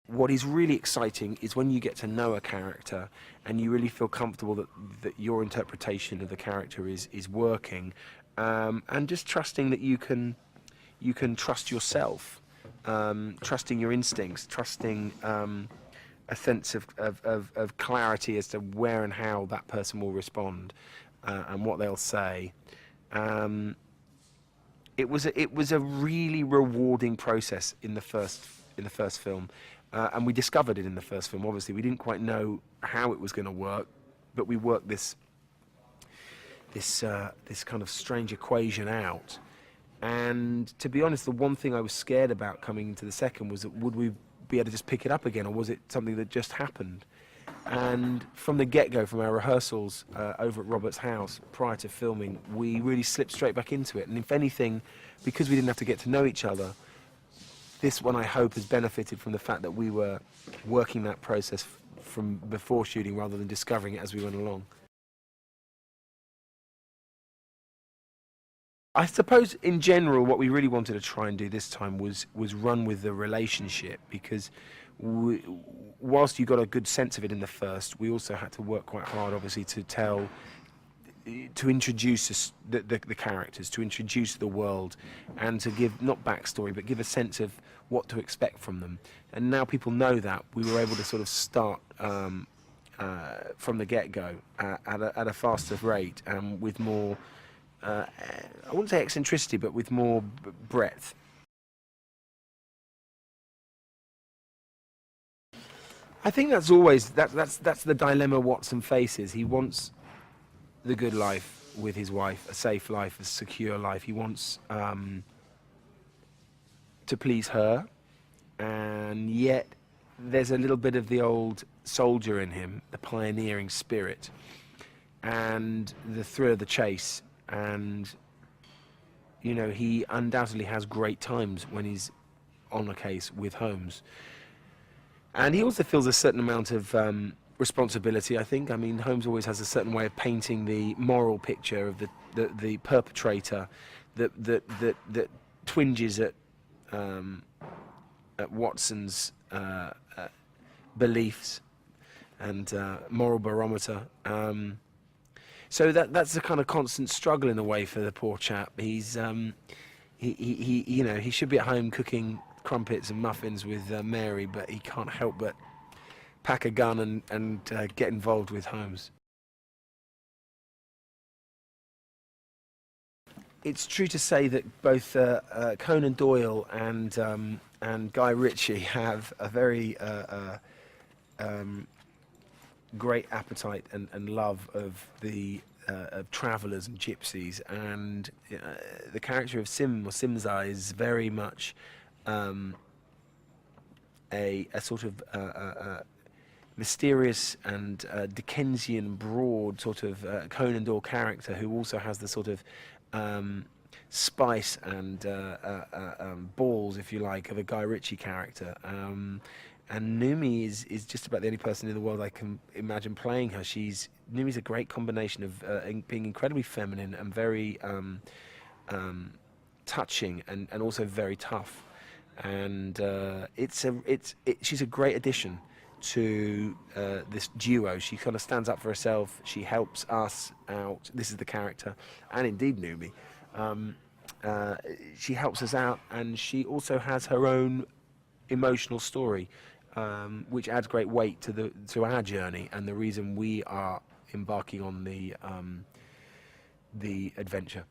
What is really exciting is when you get to know a character and you really feel comfortable that your interpretation of the character is working, and just trusting that you can trust yourself, trusting your instincts, trusting a sense of clarity as to where and how that person will respond, and what they'll say. It was a really rewarding process in the first film. And we discovered it in the first film. Obviously, we didn't quite know how it was going to work, but we worked this kind of strange equation out. And to be honest, the one thing I was scared about coming into the second was that would we be able to just pick it up again, or was it something that just happened? And from the get-go, from our rehearsals over at Robert's house prior to filming, we really slipped straight back into it. And if anything, because we didn't have to get to know each other, this one, I hope, has benefited from the fact that we were working that process from before shooting rather than discovering it as we went along. I suppose, in general, what we really wanted to try and do this time was run with the relationship, because whilst you got a good sense of it in the first, we also had to work quite hard, obviously, to introduce the characters, to introduce the world, and to give, not backstory, but give a sense of what to expect from them. And now people know that, we were able to sort of start from the get-go at a faster rate, and with more, I wouldn't say eccentricity, but with more breadth. I think that's always, that's the dilemma Watson faces. He wants the good life with his wife, a safe life, a secure life. He wants to please her, and yet there's a little bit of the old soldier in him, the pioneering spirit, and the thrill of the chase. And you know, he undoubtedly has great times when he's on a case with Holmes, and he also feels a certain amount of responsibility, I think. I mean, Holmes always has a certain way of painting the moral picture of the perpetrator that twinges at Watson's beliefs and moral barometer. So that's a kind of constant struggle in a way for the poor chap. He's he you know, he should be at home cooking crumpets and muffins with Mary, but he can't help but pack a gun and get involved with Holmes. It's true to say that both Conan Doyle and Guy Ritchie have a very great appetite and love of travellers and gypsies, and the character of Simsai is very much a sort of mysterious and Dickensian, broad sort of Conan Doyle character, who also has the sort of spice and balls, if you like, of a Guy Ritchie character. And Numi is just about the only person in the world I can imagine playing her. Numi's a great combination of being incredibly feminine and very touching, and also very tough. And she's a great addition to this duo. She kind of stands up for herself. She helps us out. This is the character, and indeed Numi. She helps us out, and she also has her own emotional story, which adds great weight to our journey and the reason we are embarking on the adventure.